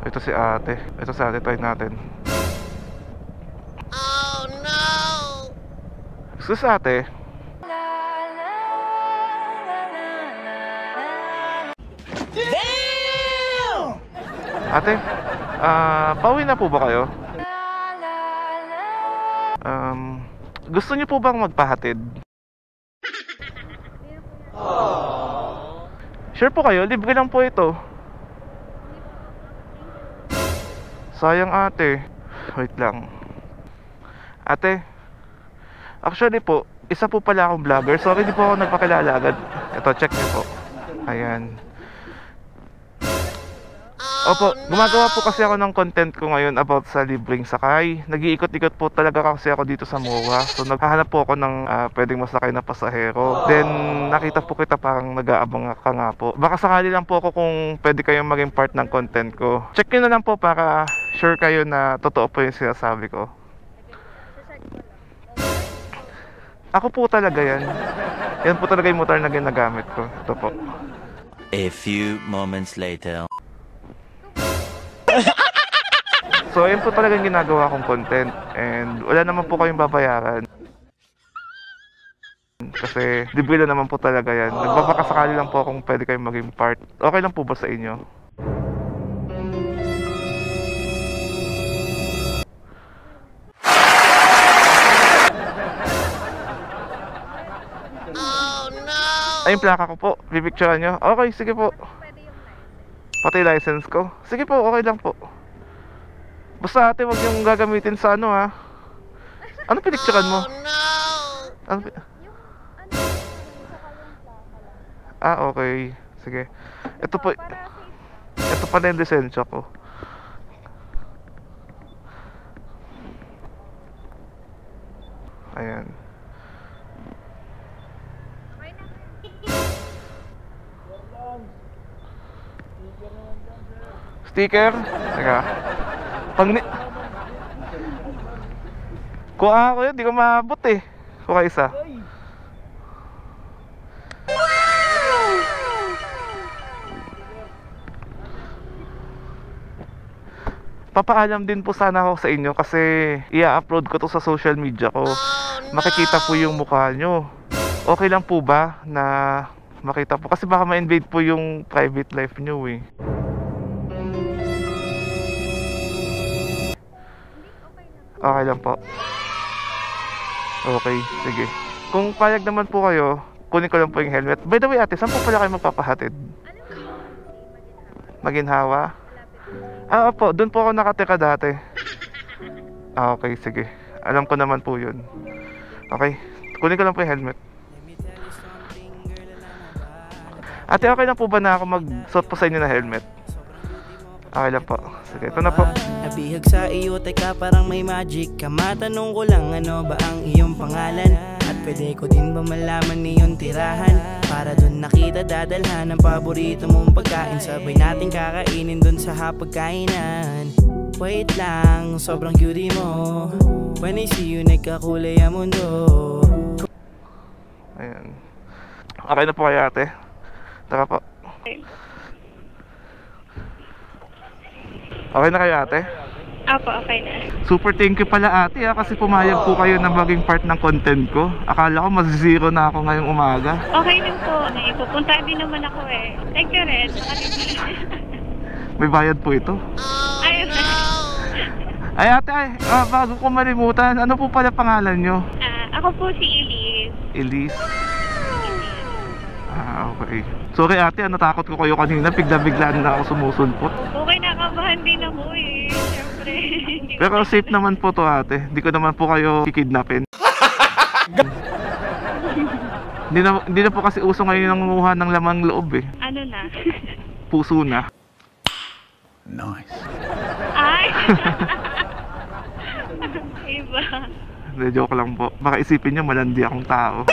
Ito si ate. Ito si ate, try natin. Oh no! Excuse ate. Damn! Ate, pauwi na po ba kayo? Gusto niyo po bang magpahatid? Sure po kayo? Libre lang po ito. Sayang ate. Wait lang. Ate, actually po, isa po pala akong vlogger. Sorry, di po ako nagpakilala agad. Ito, check niyo po. Ayan. Opo, gumagawa po kasi ako ng content ko ngayon about sa libreng sakay. Nag-iikot-ikot po talaga kasi ako dito sa MOA. So naghahanap po ako ng pwedeng masakay na pasahero. Then nakita po kita parang nag-aabang ka nga po. Baka sakali lang po ako kung pwede kayong maging part ng content ko. Check nyo na lang po para sure kayo na totoo po yung sinasabi ko. Ako po talaga yan. Yan po talaga yung motor na ginagamit ko. Ito po. A few moments later. So, yun po talagang ginagawa kong content. And wala naman po kayong babayaran. Kasi libre na naman po talaga yan. Nagbabakasakali lang po kung pwede kayong maging part. Okay lang po ba sa inyo? Oh no! Ay, yung plaka ko po. Pipicturean nyo? Okay, sige po. Pati license ko? Sige po, okay lang po. Basta ate, wag yung gagamitin sa ano ha. Ano pinicturean mo? Oh no! Ano okay. Sige. Ito po. Ito pa na yung lisensya ko. Ayan. Sticker? Teka. Kuha ako yun, di ko maabot eh. Kuha isa. Papaalam din po sana ako sa inyo kasi i-upload ko to sa social media ko. Makikita po yung mukha nyo. Okay lang po ba na makita po? Kasi baka ma-invade po yung private life nyo eh. Okay lang po. Okay, sige. Kung payag naman po kayo, kunin ko lang po yung helmet. By the way ate, saan po pala kayo magpapahatid? Maginhawa? Opo, doon po ako nakatira dati. Okay, sige. Alam ko naman po yun. Okay, kunin ko lang po yung helmet. Ate, okay lang po ba na ako mag-suot po sa inyo na helmet? Okay lang po. Sige, ito na po. Nabihag sa iyo, teka parang may magic ka. Matanong ko lang, ano ba ang iyong pangalan? At pwede ko din ba malaman iyong tirahan? Para dun nakita dadalhan ang paborito mong pagkain. Sabay natin kakainin dun sa hapagkainan. Wait lang, sobrang cutie mo. When I see you, nagkakulay ang mundo. Ayan. Okay na po kayo ate. Tara po. Okay na kayo ate? Apo, okay na. Super thank you pala ate kasi pumayag po kayo na maging part ng content ko. Akala ko mas-zero na ako ngayong umaga. Okay din po. Pupunta din naman ako eh. Thank you rin. May bayad po ito. Ayun na. Ay ate, bago ko malimutan, ano po pala pangalan nyo? Ako po si Elise. Elise? Okay. Sorry ate, natakot ko kayo kanina. Bigla-biglaan na ako sumusulpot. Okay, nakabahan din ako eh. Siyempre. Pero safe naman po to ate. Hindi ko naman po kayo kikidnapin. Hindi na po kasi uso ngayon ang manguha ng lamang loob eh. Ano na? Puso na. Nice. Ay! Iba. Hindi, joke lang po. Baka isipin nyo malandi akong tao.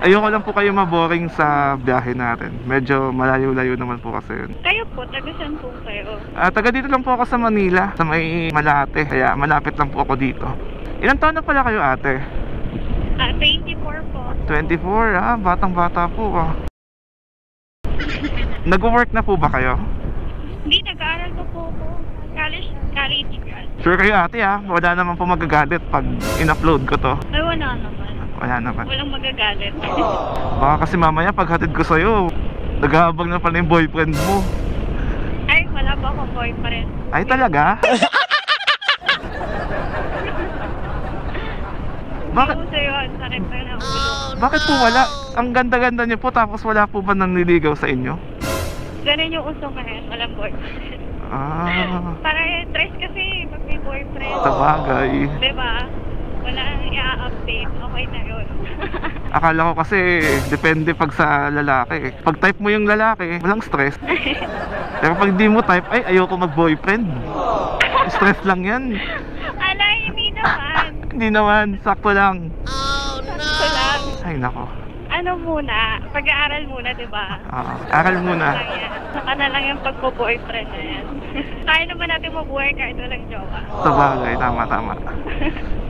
Ayoko lang po kayo maboring sa biyahe natin. Medyo malayo-layo naman po kasi yun. Kayo po, taga saan po kayo? Taga dito lang po ako sa Manila, sa may Malate. Kaya malapit lang po ako dito. Ilang taon na pala kayo ate? 24 po. 24, batang-bata po Nag-work na po ba kayo? Hindi, nag-aaral pa po ako. College grad. Sure kayo ate ha? Wala naman po magagalit pag in-upload ko to. Ay, wala naman. Wala naman. Walang magagalit. Baka kasi mamaya paghatid ko sa'yo, nag-aabang na pala yung boyfriend mo. Ay, wala ba akong boyfriend? Ay talaga? Bakit? Hindi ko sa'yo, ang sakit na ng ulo. Bakit po wala? Ang ganda-ganda niyo po tapos wala po ba nanliligaw sa inyo? Ganun yung uso ngayon, walang boyfriend. Ah, Para stress kasi pag may boyfriend. sabagay. Diba? Wala nang i-update. Okay na yun. Akala ko kasi depende pag sa lalaki. Pag type mo yung lalaki, walang stress. Pero pag di mo type, ay ayoko mag-boyfriend. Stress lang yan. Alay, hindi naman. Hindi naman, sakto lang. Sakto lang. Ay nako. Ano muna, pag-aaral muna, diba? Aral muna. Lang yan. Saka na lang yung pagpo-boyfriend na yan. Kaya naman natin mabuhay kahit walang jowa. Sabagay, tama.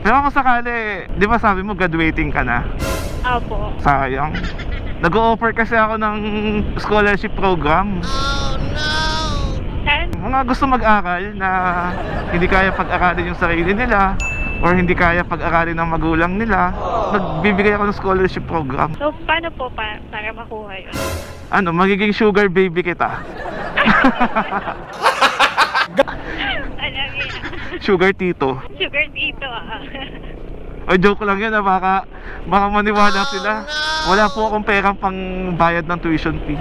Pero kung sakali, di ba sabi mo graduating ka na? Apo. Sayang. Nag-o-offer kasi ako ng scholarship program. Saan? Mga gusto mag-aral na hindi kaya pag-aralin yung sarili nila or hindi kaya pag-aralin ng magulang nila, nagbibigay ako ng scholarship program. So, paano po para makuha yun? Ano, magiging sugar baby kita. Alam yan. Sugar tito. Sugar dito ah. O joke lang yun, baka maniwala sila. Wala po akong perang pang bayad ng tuition fee.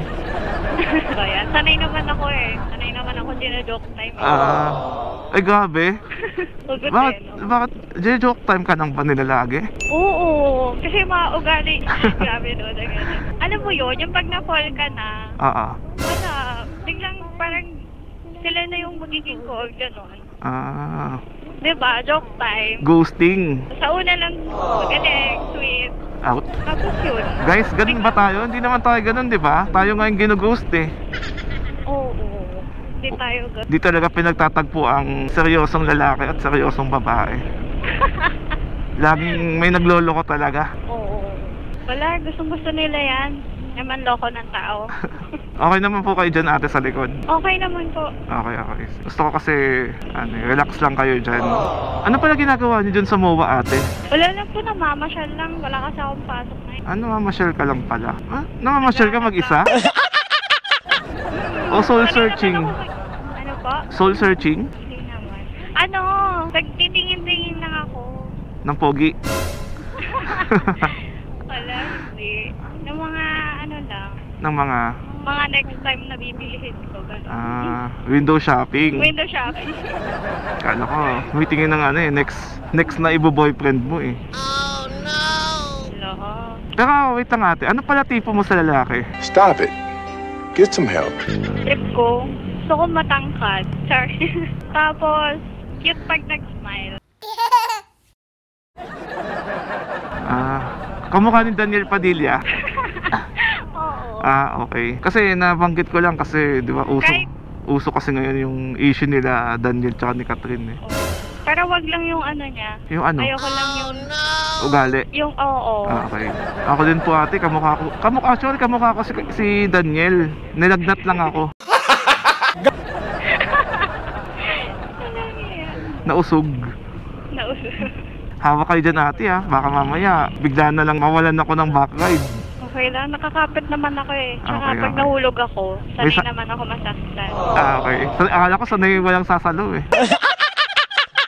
So, yan. Sanay naman ako eh. Sanay naman ako dina-joke time. Ay grabe. Hugot Bakit, eh, no? bakit joke time ka nang ba nila lagi? Oo. Kasi mga ugali. Grabe no, na ganun. Alam mo yun, yung pag na-fall ka na, wala. Biglang parang sila na yung magiging call, gano'n. Diba? Joke time. Ghosting. Sa una lang, magaling, sweet. Out. Tapos yun. Guys, ganun ba tayo? Hindi naman tayo ganun, di ba? Tayo nga yung ginughost eh. Oo. Hindi tayo gano'n. Di talaga pinagtatagpo ang seryosong lalaki at seryosong babae. Laging may nagloloko talaga. Oo. Wala, gusto nila yan. Naman loko ng tao. Okay naman po kayo dyan ate sa likod. Okay naman po. Okay. Gusto ko kasi relax lang kayo dyan. Ano pala ginagawa niyo dyan sa MOA ate? Wala lang po, namamasyal lang. Wala kasi akong pasok na yun. Ano, mamasyal ka lang pala? Namamasyal ka mag-isa? O soul searching? Ano po? Soul searching? Hindi naman. Ano, nagtitingin-tingin lang ako. Ng pogi? Wala, hindi. Ng mga ano lang. Ng mga Mga next time na bibilihin ko. Gano'n. window shopping. Window shopping. Kala ko, may tingin ng next na ibo-boyfriend mo eh. Hello. Pero wait lang ate, ano pala tipo mo sa lalaki? Stop it. Get some help. Trip ko, gusto ko matangkad. Sorry. Tapos, cute pag nag-smile. Kamukha ni Daniel Padilla. Oo. Okay. Kasi nabanggit ko lang kasi, di ba, Kahit- uso kasi ngayon yung issue nila Daniel tsaka ni Catherine eh. Pero wag lang yung ano niya. Yung ano? Ayoko lang yung... Ugali. Yung oo. Okay. Ako din po ate, kamukha ko si Daniel. Nilagnat lang ako. Ano yan? Nausog. Nauso. Hawak kayo dyan ate ha. Baka mamaya, bigla na lang mawalan ako ng back ride. Okay lang, nakakapit naman ako eh. Tsaka Okay, pag okay. nahulog ako, May sanay naman ako masaktan. Okay. Akala ko sanay walang sasalo eh.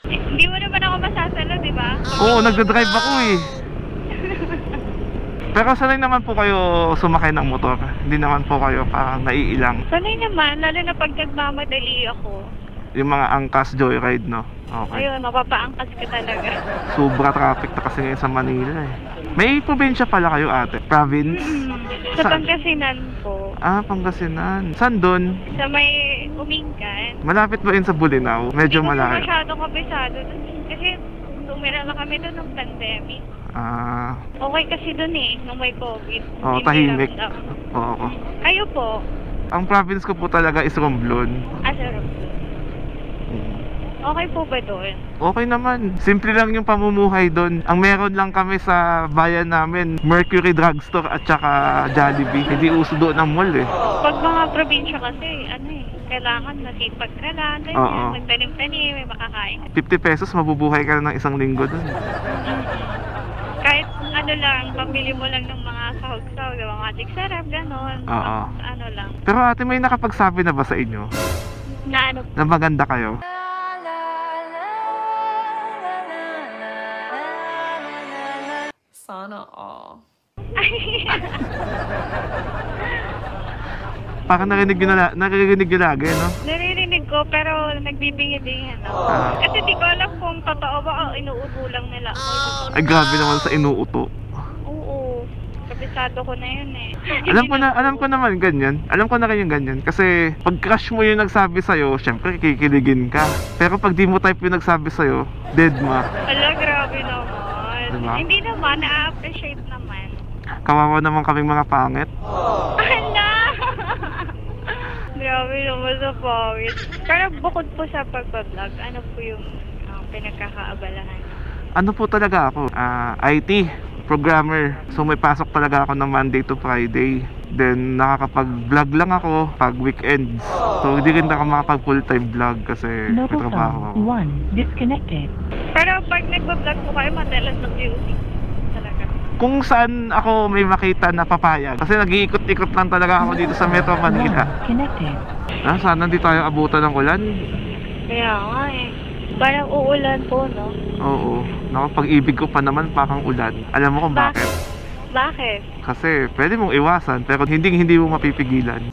Hindi mo naman ako masasalo, di ba? Oo, nagdadrive ako eh. Pero sanay naman po kayo sumakay ng motor. Hindi naman po kayo parang naiilang. Sanay naman, lalo na pag nagmamadali ako. Yung mga angkas joyride, no? Okay. Ayun, mapapaangkas ka talaga. Sobra traffic na kasi ngayon sa Manila eh. May probinsya pala kayo ate? Province? Sa Saan? Pangasinan po. Pangasinan. Saan doon? Sa may Umingkan. Malapit ba yun sa Bulinaw? Medyo Hindi ko malayo. masyadong kabisado dun. Kasi tumira lang kami dun ng pandemic. Okay kasi dun eh, nung may COVID. Oo, Hindi tahimik. ramdam. Oo. Kayo po, Ang province ko po talaga is Romblon. asarap. Okay po ba doon? Okay naman. Simple lang yung pamumuhay doon. Ang meron lang kami sa bayan namin, Mercury Drugstore at saka Jollibee. Hindi uso doon ang mall eh. Pag mga probinsya kasi, kailangan nasipag ka lang, ganyan, Oo. magtanim-tanim, may makakain. 50 pesos, mabubuhay ka na ng isang linggo doon. Kahit lang, pambili mo lang ng mga sahog-sahog, mga magic sarap, gano'n. Oo. Lang. Pero ate, may nakapagsabi na ba sa inyo Na na maganda kayo? Sana all. Parang narinig nyo lagi, no? Naririnig ko, pero nagbibingid-ingid ako. Kasi di ko alam kung totoo ba o inuuto lang nila ako. Ay, grabe naman sa inuuto. Oo. Kabisado ko na yun eh. Alam ko naman ganyan. Alam ko na rin yung ganyan. Kasi pag crush mo yung nagsabi sa'yo, syempre kikiligin ka. Pero pag di mo type yung nagsabi sa'yo, dead ma. Ala, grabe naman. Diba? Hindi naman, na-appreciate naman. Kawawa naman kaming mga pangit. Ala! Grabe naman sa pawit. Pero bukod po sa pagpa-vlog, ano po yung pinagkakaabalahan? Ano po talaga ako? IT, programmer. So may pasok talaga ako ng Monday to Friday. Then nakakapag-vlog lang ako pag weekends. So hindi rin ako makapag full-time vlog kasi may trabaho ako. Disconnected. Pero pag nagpa-vlog po kayo, madalas nag-music talaga. Kung saan ako may makita na papayag. Kasi nag-iikot-ikot lang talaga ako dito sa Metro Manila. Connected. Sana di tayo abutan ng ulan. Kaya nga eh. Parang uulan po, no? Oo. Naku, pag-ibig ko pa naman parang ulan. Alam mo kung bakit? Bakit? Kasi pwede mong iwasan pero hindi mo mapipigilan.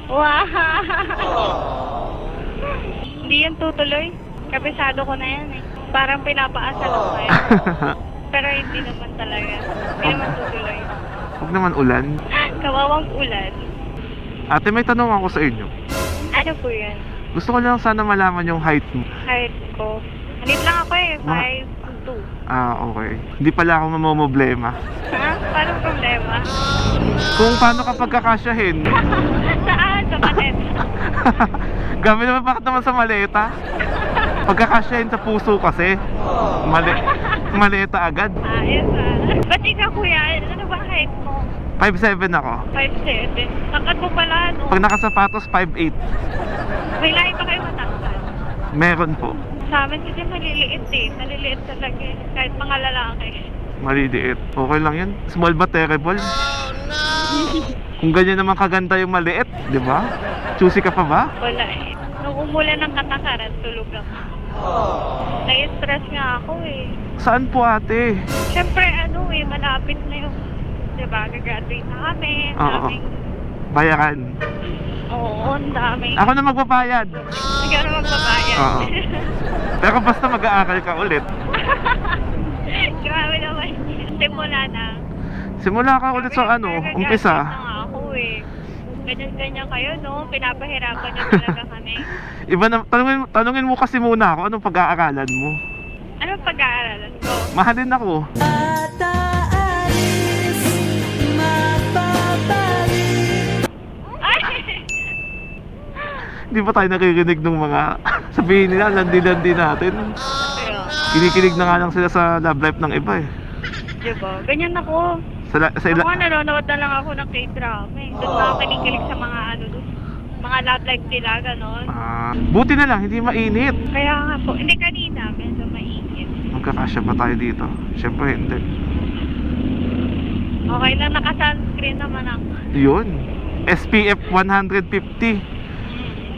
Wow! Hindi yan tutuloy. Kabisado ko na yan eh. Parang pinapaasal ko kayo. Pero hindi naman talaga. Hindi naman tutuloy. Huwag naman ulan. Kawawang ulan. Ate, may tanong ako sa inyo. Ano po yan? Gusto ko lang sana malaman yung height mo. Height ko. Hanip lang ako eh. 5'2". Okay. Hindi pala ako mamomblema. Ha? Paano problema? Kung paano ka pagkakasyahin. Saan? Sa panet? Gabi naman, bakit naman sa maleta? Pagkakasyahin sa puso kasi. Maleta agad. Ayos ah. Ba't ikaw kuya? Ano ba height mo? 5'7 ako. 5'7". Takat mo pala, no? Pag nakasapatos, 5'8. May lahi pa kayo matakpan? Meron po. Sa amin kasi maliliit eh. Maliliit talaga eh. Kahit mga lalaki. Maliliit. Okay lang yun. Small but terrible. Kung ganyan naman kaganda yung maliit, di ba? Choosy ka pa ba? Wala eh. Nung umulan ng katakaran, tulog ako. Na-stress nga ako eh. Saan po ate? Siyempre malapit na yung, diba, gagraduate na kami. Oo. Daming, Bayaran. oo, ang dami. Ako na magbabayad. Ikaw na magbabayad. Oo. Pero basta mag-aaral ka ulit. Grabe naman. Simula na. Simula ka ulit sa umpisa. Gagraduate na nga ako eh. Ganyan-ganyan kayo, no? Pinapahirapan niyo talaga kami. Iba na, tanungin mo kasi muna ako, anong pag-aaralan mo? Anong pag-aaralan ko? Mahalin ako. Ay! Di ba tayo nakikirinig ng mga sabihin nila, landi-landi natin? Kinikinig na nga lang sila sa love life ng iba eh. Diba? Ganyan ako. Ako nanonood na lang ako ng K-drama eh. Doon ako kinikilig sa mga doon. Mga love life nila, gano'n. Buti na lang, hindi mainit. Kaya nga po. Hindi kanina, medyo mainit. Magkakasya ba tayo dito? Siyempre hindi. Okay lang, naka-sunscreen naman ako. Yun. SPF 150.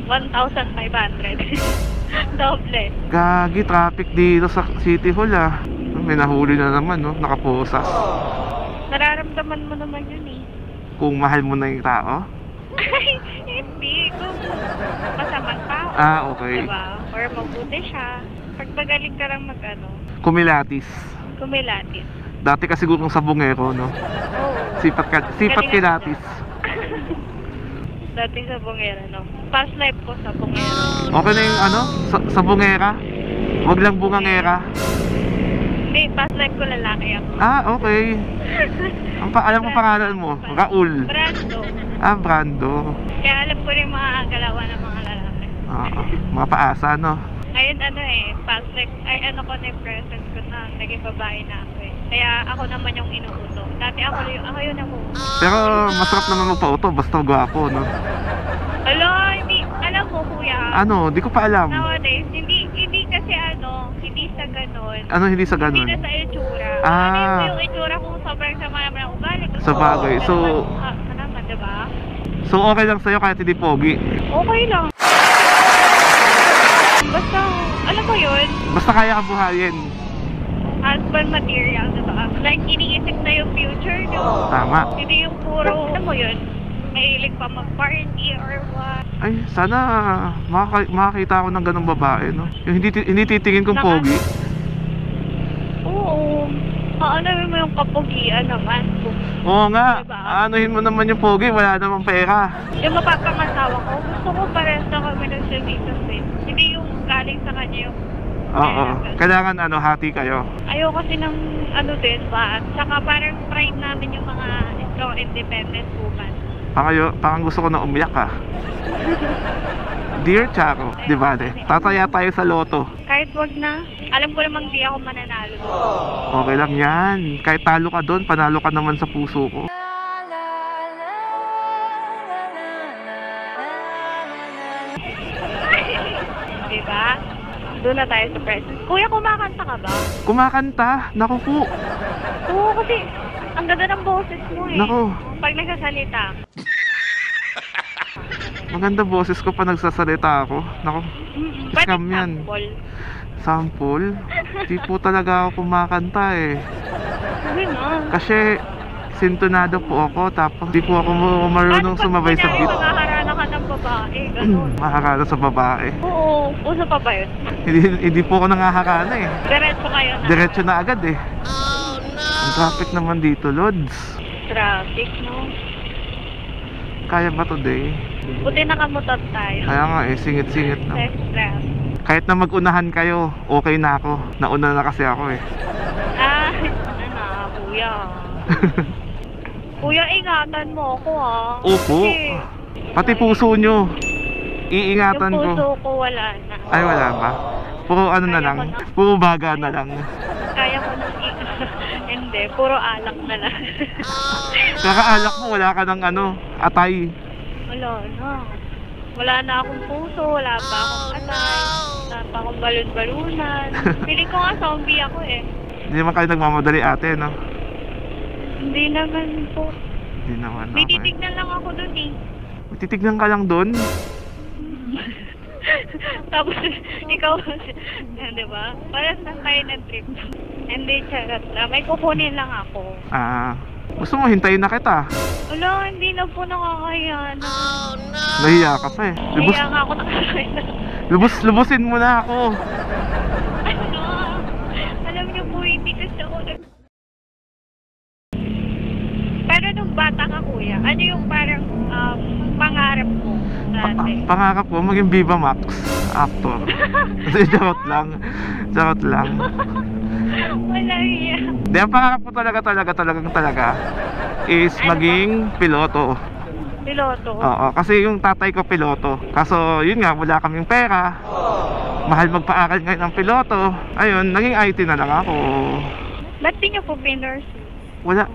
1,500. Doble. Gagi, traffic dito sa City Hall ah. May nahuli na naman, no? Nakaposas. Nararamdaman mo naman yun eh. Kung mahal mo na yung tao? Hindi. Kung masamang tao. Okay. Diba? Or mabuti siya. Pag magaling ka lang Kumilatis. kumilatis. Dati kasi siguro sa bungero, no? Oo. Sipat Galingan kilatis. Dati sa bungera, no? Past life ko sa bungera. Okay na yung sa bungera? Wag lang bungangera. Hindi, past life ko lalaki ako. Ah, okay. Alam mo pangalan mo? Raul. Brando. Ah, Brando. Kaya alam ko rin mga galawan ng mga lalaki. Mga paasa, no? Ayun past life, ano ko na yung present ko na naging babae na ako eh. Kaya ako naman yung inuuto. Dati ako yun ako. Pero masarap naman magpa-auto, basta gwapo, no? Hindi, alam mo kuya. Ano, di ko pa alam. Nowadays, hindi kasi hindi sa ganon. Ano hindi sa ganun? Hindi na sa itsura. Ah. Yung itsura kung sobrang sama naman ang ugali. Sa bagay, so... naman, diba? So okay lang sa'yo kahit hindi pogi? Okay lang. Basta, alam mo yun, Basta kaya ka buhayin. husband material, diba? Like, iniisip na yung future nyo. Tama. Hindi yung puro, alam mo yun, mahilig pa mag-party or what. Ay, sana makakita ako ng ganong babae, no? Yung hindi titingin kong pogi. Oo. Aalamin mo yung kapugian naman. Oo nga, Diba? anuhin mo naman yung pogi, wala namang pera. Yung mapapangasawa ko, gusto ko parehas na kami ng services eh. Hindi yung galing sa kanya yung Oo, kailangan hati kayo. ayaw kasi ng din ba? Tsaka parang pride namin yung mga strong independent woman. Parang gusto ko na umiyak ha. Dear Charo, di ba tataya tayo sa loto. Kahit wag na, alam ko namang di ako mananalo. Okay lang yan. Kahit talo ka doon, panalo ka naman sa puso ko. Diba? Doon na tayo sa present. Kuya, kumakanta ka ba? Kumakanta? Naku po. Oo, kasi ang ganda ng boses mo eh. Naku. Pag nagsasalita. Maganda boses ko pa nagsasalita ako. Naku, Pwede scam yan. sample. Sample? Di po talaga ako kumakanta eh. Sabi na. Kasi sintonado po ako, tapos di po ako marunong sumabay sa beat. Makaharana ka ng babae, gano'n. Maharana sa babae. Oo, uso pa ba yun? Hindi po ako nangaharana eh. Diretso kayo na. Diretso na agad eh. Ang traffic naman dito, Lods. Traffic, no? Kaya ba today? Buti nakamotor tayo. Kaya nga eh, singit-singit na. Less traffic. Kahit na mag-unahan kayo, okay na ako. Nauna na kasi ako eh. Kuya. Kuya, ingatan mo ako Opo. Kasi Pati puso nyo. Iingatan yung ko. puso ko wala na. Ay, wala ba? Puro ano na lang. Puro baga na lang. Kaya ko nang hindi, puro alak na lang. Kakaalak mo, wala ka ng atay. Wala na. Wala na akong puso, wala pa akong atay, wala pa akong balon-balunan. Feeling ko nga zombie ako eh. Hindi naman kayo nagmamadali ate, no? Hindi naman po. Hindi naman. May Okay. titignan lang ako dun eh. May titignan ka lang doon? Tapos, ikaw, di ba? Parang saan tayo nag-trip. Hindi, charot na. May kukunin lang ako. Gusto mo hintayin na kita? Wala, hindi na po nakakahiya na. Nahiya ka pa eh. Kaya nga ako nakakahiya. Lubusin mo na ako. Ano? Alam niyo po, hindi kasi ako Pero nung bata ka, kuya, ano yung parang pangarap mo dati? Pangarap ko maging Viva Max actor. Kasi charot lang. Charot lang. Wala iya. Di, ang pangarap ko talaga is maging piloto. Piloto? Oo, kasi yung tatay ko piloto. Kaso yun nga, wala kaming pera. Mahal magpaaral ngayon ng piloto. Ayun, naging IT na lang ako. Ba't di niyo po pinurse? Wala,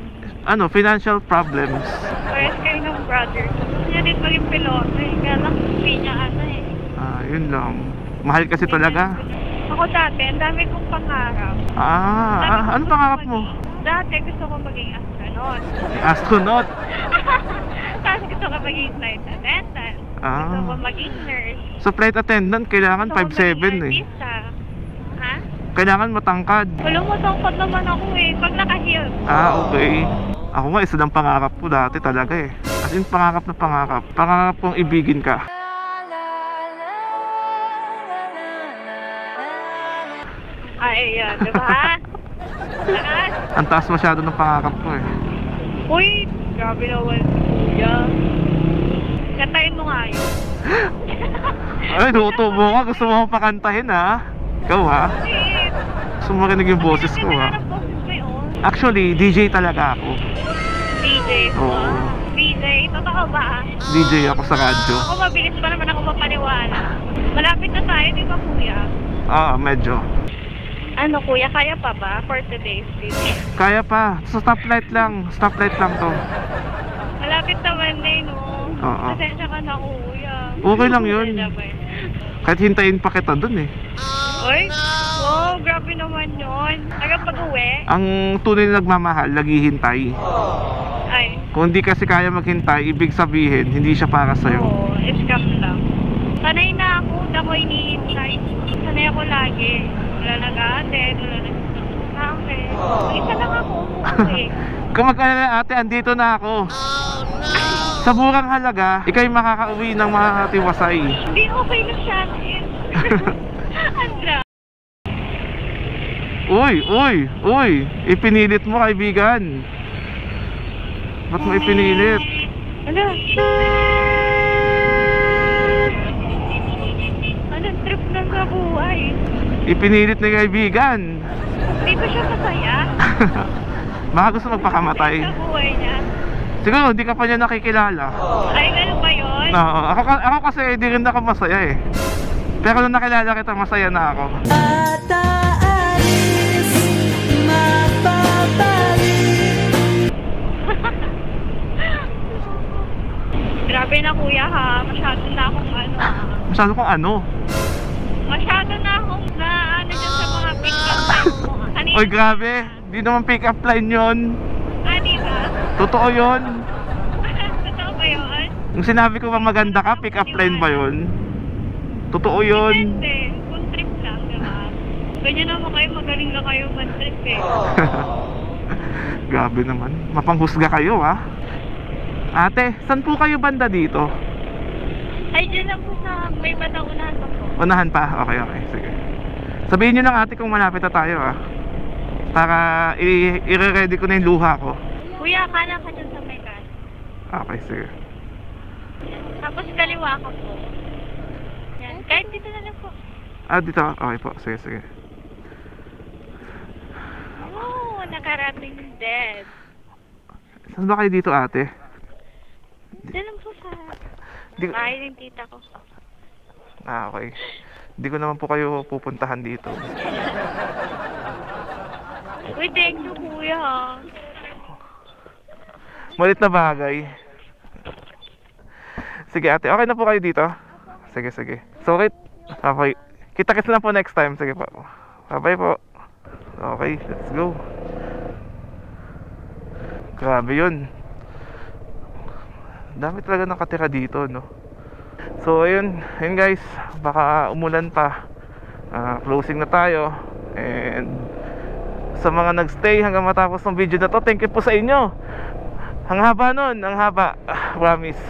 financial problems. Parehas kayo ng brother. Gusto niya din maging piloto eh. Kaya lang, hindi niya eh. Yun lang. Mahal kasi talaga. Ako dati, ang dami kong pangarap. Ano pangarap mo? Dati gusto ko maging astronaut. Astronaut? Tapos gusto ko maging flight attendant. Gusto ko maging nurse. Sa flight attendant, kailangan Gusto ko 5'7" maging eh. artista. Ha? Kailangan matangkad. Walang matangkad naman ako eh. Pag naka-heel. Okay. Ako nga, isa lang pangarap ko dati talaga eh. As in, pangarap na pangarap. Pangarap kong ibigin ka. Ay, yan. Diba? Lakas. Ang taas masyado ng pangarap ko eh. Uy, grabe naman si Kuya. Kantahin mo nga yun. Ay, tutubo ka. Gusto mo pakantahin ha? Ikaw ha? Eh, Gusto mo marinig yung boses ko ha? Kasi Actually, DJ talaga ako. DJ po. Oo. DJ, totoo ba? DJ ako sa radyo. Ako mabilis pa naman ako mapaniwala. Malapit na tayo, di ba kuya? Medyo. Ano kuya, kaya pa ba for today's video? Kaya pa. Sa stoplight lang. Stoplight lang to. Malapit naman din, no? Oo. Pasensya ka na kuya. Okay lang yun. Kahit hintayin pa kita dun eh. Oy, wow, grabe naman yun. Hanggang pag-uwi? Ang tunay na nagmamahal, naghihintay. Ay, Kung hindi kasi kaya maghintay, ibig sabihin, hindi siya para sa'yo. oo, scam lang. Sanay na ako, na ako hinihintay. Sanay ako lagi. Wala nag-aatin, wala nag-akin. Isa lang ako, umuwi. Kung magkala ate, andito na ako. Sa murang halaga, ikay makakauwi ng makakatiwasay. Hindi okay na sa akin. Andra. Uy, ipinilit mo kaibigan. Ba't mo ipinilit? Ano? Anong trip na sa buhay? Ipinilit na kaibigan. Hindi ba siya masaya? Baka gusto magpakamatay. Sa buhay niya? Siguro hindi ka pa niya nakikilala. Ay, ganun ba yun? Oo, ako kasi hindi rin ako masaya eh. Pero nung nakilala kita, masaya na ako. Grabe na kuya ha, masyado na akong ano ha. Masyado kong ano? Masyado na akong na ano dyan sa mga pick-up line mo. Kanina Oy grabe, di naman pick up line yun. di ba? Totoo yun. Totoo ba yun? Yung sinabi ko ba maganda ka, pick up line ba yun? Totoo yun. Depende, kung trip lang, diba? Ganyan naman kayo, magaling na kayo mag-trip eh. Grabe naman, mapanghusga kayo ha. Ate, saan po kayo banda dito? Ay, dyan lang po sa may batang unahan pa po. Unahan pa? Okay, sige. Sabihin nyo lang ate kung malapit na tayo ha. Para i-ready ko na yung luha ko. Kuya, kanan ka dyan sa may gas. Okay, sige. Tapos kaliwa ka po. Yan, kahit dito na lang po. Dito? Okay po, sige. Oh, nakarating din. Saan ba kayo dito ate? Dyan lang po sa Di- bahay ng tita ko. Okay. Hindi ko naman po kayo pupuntahan dito. Uy, thank you kuya. Malit na bagay. Sige ate, okay na po kayo dito? Sige. So okay. Kita-kits lang po next time. Sige po. Bye po. Okay, let's go. Grabe yun. Dami talaga nakatira dito, no? So ayun guys, baka umulan pa. Closing na tayo. And sa mga nagstay hanggang matapos ng video na to, thank you po sa inyo. Ang haba nun, promise.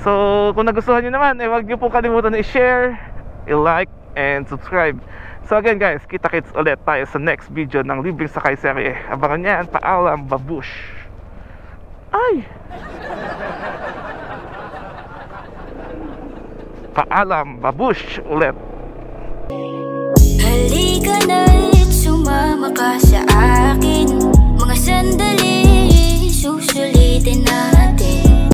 So kung nagustuhan nyo naman, huwag nyo po kalimutan na i-share, i-like, and subscribe. So again guys, kita-kits ulit tayo sa next video ng Libreng Sakay Serye. Abangan yan, paalam, babush. Ay! Paalam, babush ulit. Halika na't sumama ka sa akin. Mga sandali, susulitin na